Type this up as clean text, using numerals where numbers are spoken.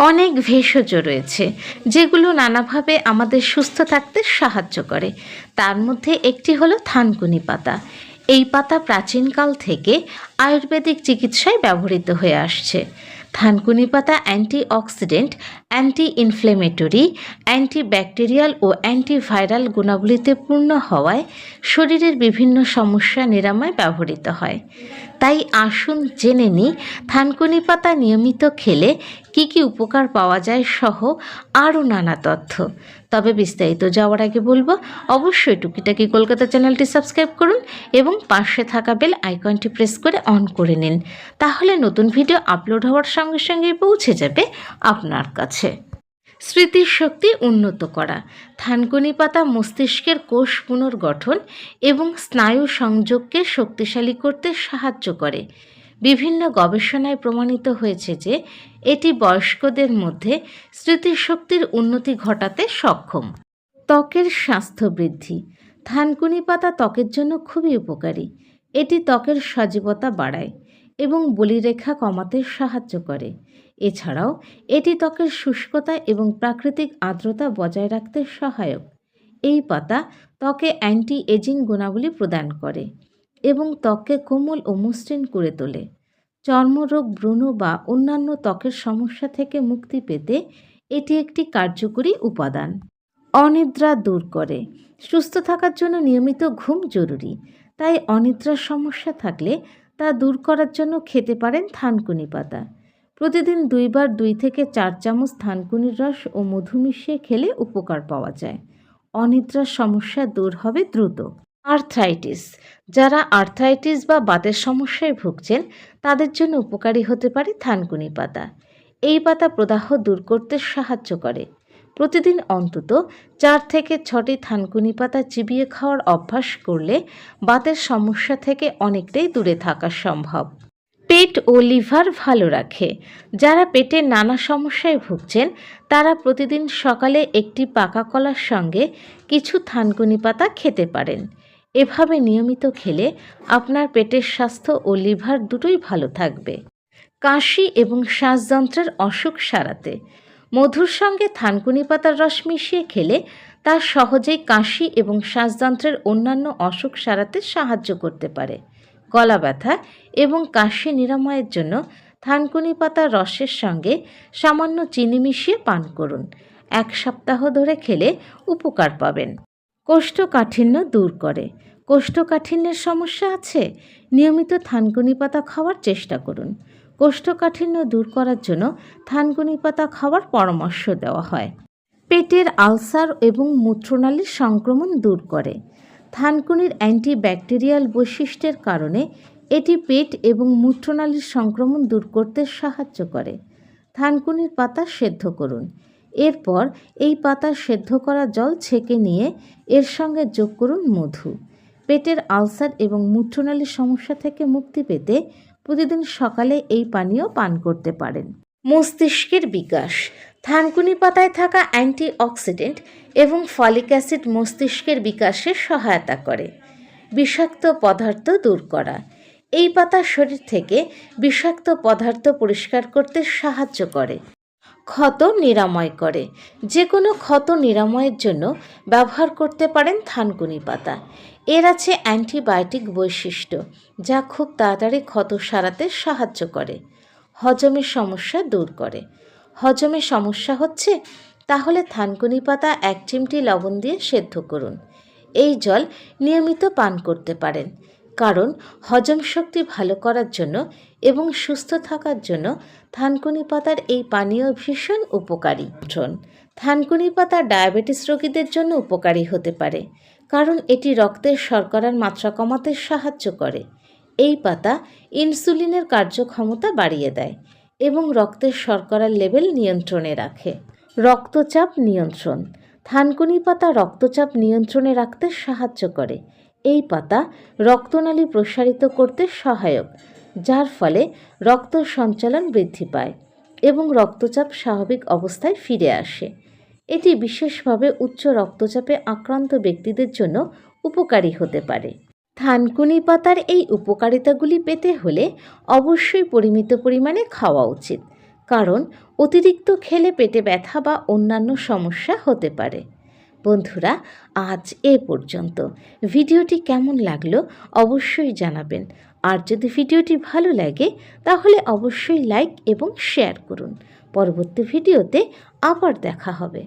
অনেক ভেষজ রয়েছে যেগুলো নানাভাবে আমাদের সুস্থ থাকতে সাহায্য করে। তার মধ্যে একটি হলো থানকুনি পাতা। এই পাতা প্রাচীনকাল থেকে আয়ুর্বেদিক চিকিৎসায় ব্যবহৃত হয়ে আসছে। থানকুনি পাতা অ্যান্টিঅক্সিডেন্ট, অ্যান্টি ইনফ্লেমেটরি, অ্যান্টিব্যাকটেরিয়াল ও অ্যান্টিভাইরাল গুণাবলীতে পূর্ণ হওয়ায় শরীরের বিভিন্ন সমস্যা নিরাময় ব্যবহৃত হয়। তাই আসুন জেনে নিই থানকুনি পাতা নিয়মিত খেলে কি কি উপকার পাওয়া যায় সহ আরও নানা তথ্য। তবে বিস্তারিত যাওয়ার আগে বলবো, অবশ্যই টুকিটাকি কলকাতা চ্যানেলটি সাবস্ক্রাইব করুন এবং পাশে থাকা বেল আইকনটি প্রেস করে অন করে নিন। তাহলে নতুন ভিডিও আপলোড হওয়ার সঙ্গে সঙ্গেই পৌঁছে যাবে আপনার কাছে। স্মৃতিশক্তি উন্নত করা। থানকুনি পাতা মস্তিষ্কের কোষ পুনর্গঠন এবং স্নায়ু সংযোগকে শক্তিশালী করতে সাহায্য করে। বিভিন্ন গবেষণায় প্রমাণিত হয়েছে যে এটি বয়স্কদের মধ্যে স্মৃতিশক্তির উন্নতি ঘটাতে সক্ষম। ত্বকের স্বাস্থ্য বৃদ্ধি। থানকুনি পাতা ত্বকের জন্য খুবই উপকারী। এটি ত্বকের সজীবতা বাড়ায় এবং বলিরেখা কমাতে সাহায্য করে। এছাড়াও এটি ত্বকের শুষ্কতা এবং প্রাকৃতিক আর্দ্রতা বজায় রাখতে সহায়ক। এই পাতা ত্বকে অ্যান্টি এজিং গুণাবলী প্রদান করে এবং ত্বককে কোমল ও মসৃণ করে তোলে। চর্মরোগ, ব্রণ বা অন্যান্য ত্বকের সমস্যা থেকে মুক্তি পেতে এটি একটি কার্যকরী উপাদান। অনিদ্রা দূর করে। সুস্থ থাকার জন্য নিয়মিত ঘুম জরুরি। তাই অনিদ্রার সমস্যা থাকলে তা দূর করার জন্য খেতে পারেন থানকুনি পাতা। প্রতিদিন 2 বার 2 থেকে 4 চামচ থানকুনির রস ও মধু মিশিয়ে খেলে উপকার পাওয়া যায়। অনিদ্রার সমস্যা দূর হবে দ্রুত। আর্থ্রাইটিস। যারা আর্থ্রাইটিস বা বাতের সমস্যায় ভুগছেন তাদের জন্য উপকারী হতে পারে থানকুনি পাতা। এই পাতা প্রদাহ দূর করতে সাহায্য করে। প্রতিদিন অন্তত 4 থেকে 6টি থানকুনি পাতা চিবিয়ে খাওয়ার অভ্যাস করলে বাতের সমস্যা থেকে অনেকটাই দূরে থাকা সম্ভব। পেট ও লিভার ভালো রাখে। যারা পেটের নানা সমস্যায় ভুগছেন তারা প্রতিদিন সকালে একটি পাকা কলার সঙ্গে কিছু থানকুনি পাতা খেতে পারেন। এভাবে নিয়মিত খেলে আপনার পেটের স্বাস্থ্য ও লিভার দুটোই ভালো থাকবে। কাশি এবং শ্বাসযন্ত্রের অসুখ সারাতে। মধুর সঙ্গে থানকুনি পাতার রস মিশিয়ে খেলে তা সহজেই কাশি এবং শ্বাসযন্ত্রের অন্যান্য অসুখ সারাতে সাহায্য করতে পারে। গলা ব্যথা এবং কাশি নিরাময়ের জন্য থানকুনি পাতার রসের সঙ্গে সামান্য চিনি মিশিয়ে পান করুন। 1 সপ্তাহ ধরে খেলে উপকার পাবেন। কোষ্ঠকাঠিন্য দূর করে। কোষ্ঠকাঠিন্যের সমস্যা আছে? নিয়মিত থানকুনি পাতা খাওয়ার চেষ্টা করুন। কোষ্ঠকাঠিন্য দূর করার জন্য থানকুনি পাতা খাওয়ার পরামর্শ দেওয়া হয়। পেটের আলসার এবং মূত্রনালীর সংক্রমণ দূর করে। থানকুনির অ্যান্টিব্যাকটেরিয়াল বৈশিষ্ট্যের কারণে এটি পেট এবং মূত্রনালীর সংক্রমণ দূর করতে সাহায্য করে। থানকুনির পাতা সেদ্ধ করুন। এরপর এই পাতা সেদ্ধ করা জল ছেঁকে নিয়ে এর সঙ্গে যোগ করুন মধু। পেটের আলসার এবং মূত্রনালীর সমস্যা থেকে মুক্তি পেতে প্রতিদিন সকালে এই পানীয় পান করতে পারেন। মস্তিষ্কের বিকাশ। থানকুনি পাতায় থাকা অ্যান্টিঅক্সিডেন্ট এবং ফলিক অ্যাসিড মস্তিষ্কের বিকাশে সহায়তা করে। বিষাক্ত পদার্থ দূর করা। এই পাতা শরীর থেকে বিষাক্ত পদার্থ পরিষ্কার করতে সাহায্য করে। ক্ষত নিরাময় করে। যে কোনো ক্ষত নিরাময়ের জন্য ব্যবহার করতে পারেন থানকুনি পাতা। এর আছে অ্যান্টিবায়োটিক বৈশিষ্ট্য যা খুব তাড়াতাড়ি ক্ষত সারাতে সাহায্য করে। হজমের সমস্যা দূর করে। হজমে সমস্যা হচ্ছে? তাহলে থানকুনি পাতা 1 চিমটি লবণ দিয়ে সেদ্ধ করুন। এই জল নিয়মিত পান করতে পারেন, কারণ হজম শক্তি ভালো করার জন্য এবং সুস্থ থাকার জন্য থানকুনি পাতার এই পানীয় ভীষণ উপকারী। থানকুনি পাতা ডায়াবেটিস রোগীদের জন্য উপকারী হতে পারে, কারণ এটি রক্তের শর্করার মাত্রা কমাতে সাহায্য করে। এই পাতা ইনসুলিনের কার্যক্ষমতা বাড়িয়ে দেয় এবং রক্তের শর্করার লেভেল নিয়ন্ত্রণে রাখে। রক্তচাপ নিয়ন্ত্রণ। থানকুনি পাতা রক্তচাপ নিয়ন্ত্রণে রাখতে সাহায্য করে। এই পাতা রক্তনালী প্রসারিত করতে সহায়ক, যার ফলে রক্ত সঞ্চালন বৃদ্ধি পায় এবং রক্তচাপ স্বাভাবিক অবস্থায় ফিরে আসে। এটি বিশেষভাবে উচ্চ রক্তচাপে আক্রান্ত ব্যক্তিদের জন্য উপকারী হতে পারে। থানকুনি পাতার এই উপকারিতাগুলি পেতে হলে অবশ্যই পরিমিত পরিমাণে খাওয়া উচিত, কারণ অতিরিক্ত খেলে পেটে ব্যথা বা অন্যান্য সমস্যা হতে পারে। বন্ধুরা, আজ এ পর্যন্ত। ভিডিওটি কেমন লাগলো অবশ্যই জানাবেন। আর যদি ভিডিওটি ভালো লাগে তাহলে অবশ্যই লাইক এবং শেয়ার করুন। পরবর্তী ভিডিওতে আবার দেখা হবে।